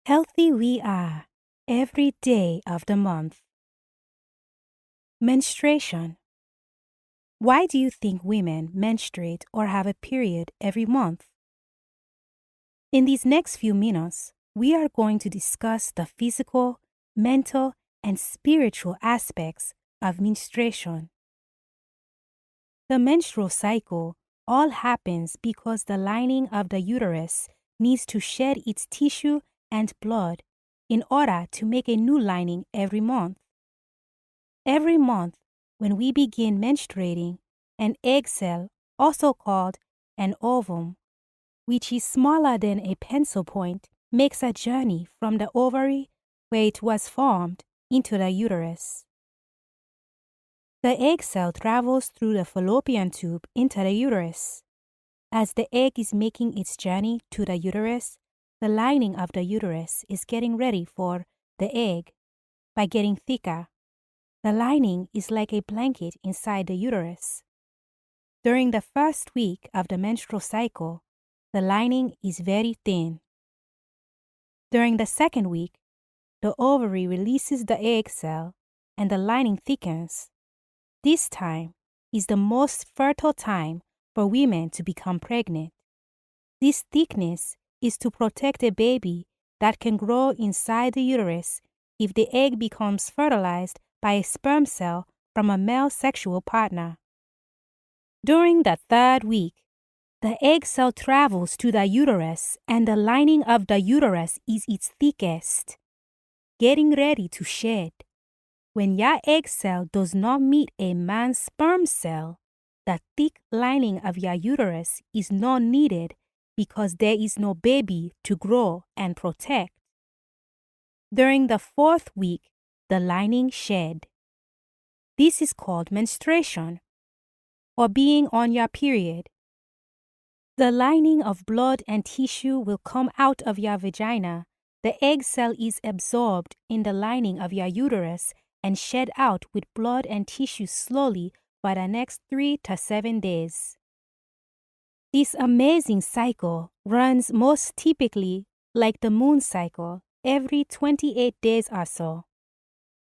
healthy we are every day of the month. Menstruation. Why do you think women menstruate or have a period every month? In these next few minutes, we are going to discuss the physical, mental, and spiritual aspects of menstruation. The menstrual cycle all happens because the lining of the uterus needs to shed its tissue and blood in order to make a new lining every month. Every month, when we begin menstruating, an egg cell, also called an ovum, which is smaller than a pencil point, makes a journey from the ovary where it was formed into the uterus. The egg cell travels through the fallopian tube into the uterus. As the egg is making its journey to the uterus, the lining of the uterus is getting ready for the egg by getting thicker. The lining is like a blanket inside the uterus. During the first week of the menstrual cycle, the lining is very thin. During the second week, the ovary releases the egg cell and the lining thickens. This time is the most fertile time for women to become pregnant. This thickness is to protect a baby that can grow inside the uterus if the egg becomes fertilized by a sperm cell from a male sexual partner. During the third week, the egg cell travels to the uterus and the lining of the uterus is its thickest, getting ready to shed. When your egg cell does not meet a man's sperm cell, the thick lining of your uterus is not needed because there is no baby to grow and protect. During the fourth week, the lining shed. This is called menstruation, or being on your period. The lining of blood and tissue will come out of your vagina. The egg cell is absorbed in the lining of your uterus and shed out with blood and tissue slowly for the next 3 to 7 days. This amazing cycle runs most typically like the moon cycle every 28 days or so.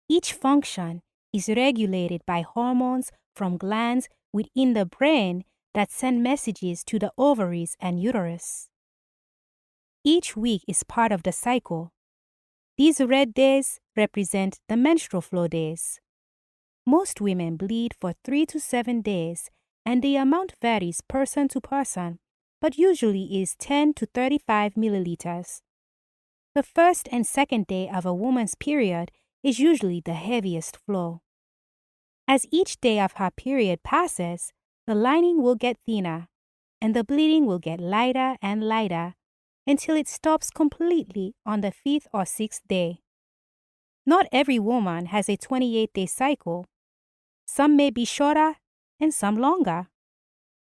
Each function is regulated by hormones from glands within the brain that send messages to the ovaries and uterus. Each week is part of the cycle. These red days represent the menstrual flow days. Most women bleed for 3 to 7 days, and the amount varies person to person, but usually is 10 to 35 milliliters. The first and second day of a woman's period is usually the heaviest flow. As each day of her period passes, the lining will get thinner, and the bleeding will get lighter and lighter until it stops completely on the 5th or 6th day. Not every woman has a 28-day cycle. Some may be shorter and some longer.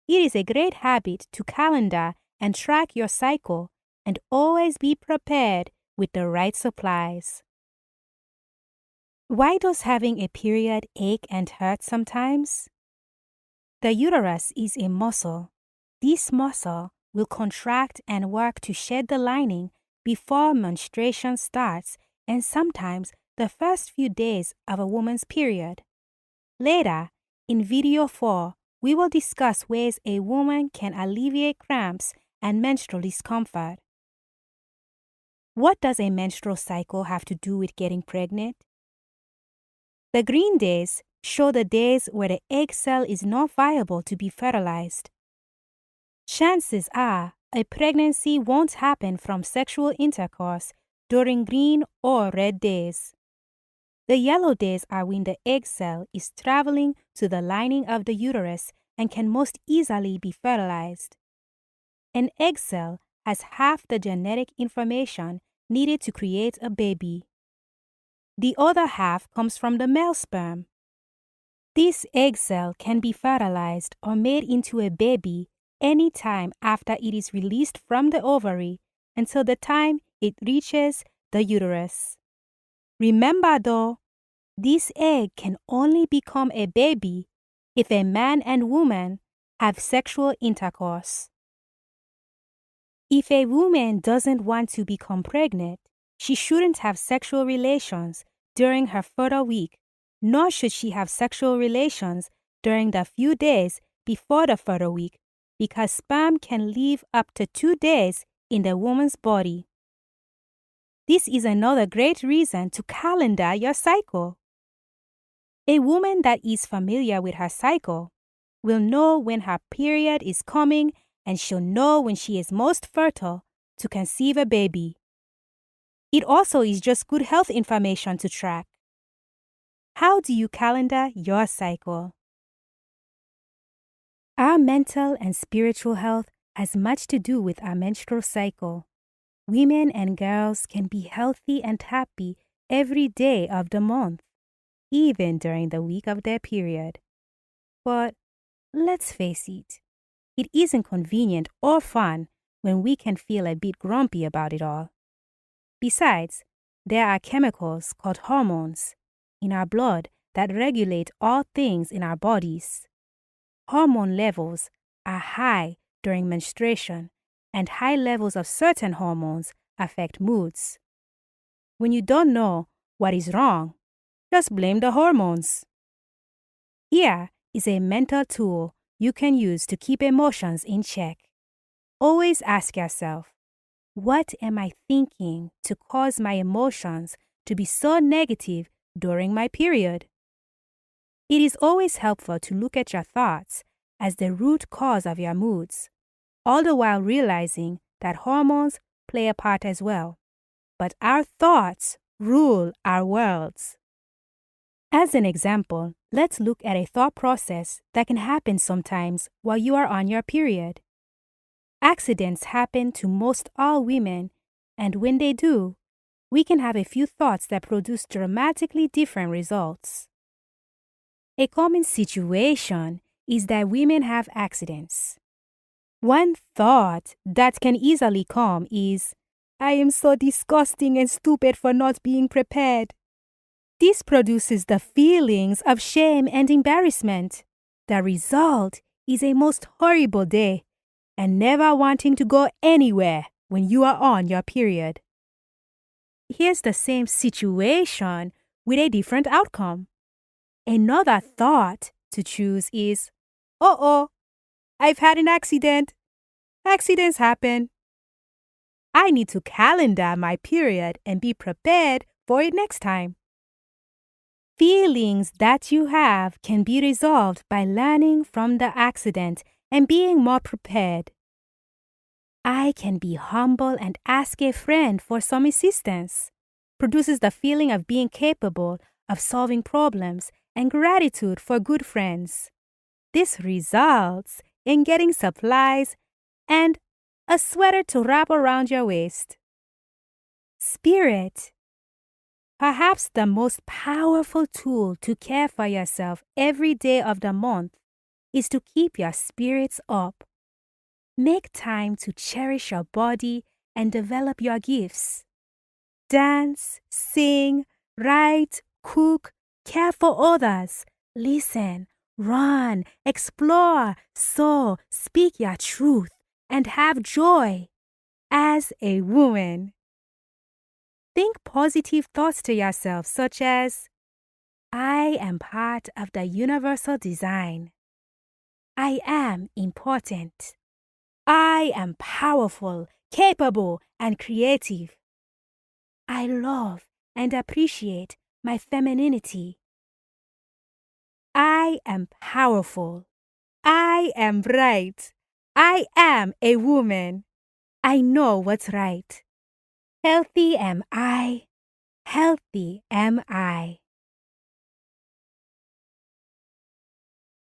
It is a great habit to calendar and track your cycle and always be prepared with the right supplies. Why does having a period ache and hurt sometimes? The uterus is a muscle. This muscle will contract and work to shed the lining before menstruation starts and sometimes the first few days of a woman's period. Later, in video 4, we will discuss ways a woman can alleviate cramps and menstrual discomfort. What does a menstrual cycle have to do with getting pregnant? The green days show the days where the egg cell is not viable to be fertilized. Chances are a pregnancy won't happen from sexual intercourse during green or red days. The yellow days are when the egg cell is traveling to the lining of the uterus and can most easily be fertilized. An egg cell has half the genetic information needed to create a baby. The other half comes from the male sperm. This egg cell can be fertilized or made into a baby any time after it is released from the ovary until the time it reaches the uterus. Remember though, this egg can only become a baby if a man and woman have sexual intercourse. If a woman doesn't want to become pregnant, She shouldn't have sexual relations during her fertile week, nor should she have sexual relations during the few days before the fertile week, because sperm can live up to 2 days in the woman's body. This is another great reason to calendar your cycle. A woman that is familiar with her cycle will know when her period is coming, and she'll know when she is most fertile to conceive a baby. It also is just good health information to track. How do you calendar your cycle? Our mental and spiritual health has much to do with our menstrual cycle. Women and girls can be healthy and happy every day of the month, even during the week of their period. But let's face it isn't convenient or fun when we can feel a bit grumpy about it all. Besides, there are chemicals called hormones in our blood that regulate all things in our bodies. Hormone levels are high during menstruation, and high levels of certain hormones affect moods. When you don't know what is wrong, just blame the hormones. Here is a mental tool you can use to keep emotions in check. Always ask yourself, what am I thinking to cause my emotions to be so negative during my period? It is always helpful to look at your thoughts as the root cause of your moods, all the while realizing that hormones play a part as well. But our thoughts rule our worlds. As an example, let's look at a thought process that can happen sometimes while you are on your period. Accidents happen to most all women, and when they do, we can have a few thoughts that produce dramatically different results. A common situation is that women have accidents. One thought that can easily come is, I am so disgusting and stupid for not being prepared. This produces the feelings of shame and embarrassment. The result is a most horrible day and never wanting to go anywhere when you are on your period. Here's the same situation with a different outcome. Another thought to choose is, uh-oh, I've had an accident. Accidents happen. I need to calendar my period and be prepared for it next time. Feelings that you have can be resolved by learning from the accident and being more prepared. I can be humble and ask a friend for some assistance. Produces the feeling of being capable of solving problems and gratitude for good friends. This results in getting supplies and a sweater to wrap around your waist. Spirit. Perhaps the most powerful tool to care for yourself every day of the month is to keep your spirits up. Make time to cherish your body and develop your gifts. Dance, sing, write, cook, care for others, listen, run, explore, sow, speak your truth, and have joy. As a woman, think positive thoughts to yourself such as, I am part of the universal design. I am important. I am powerful, capable, and creative. I love and appreciate my femininity. I am powerful. I am bright. I am a woman. I know what's right. Healthy am I. Healthy am I.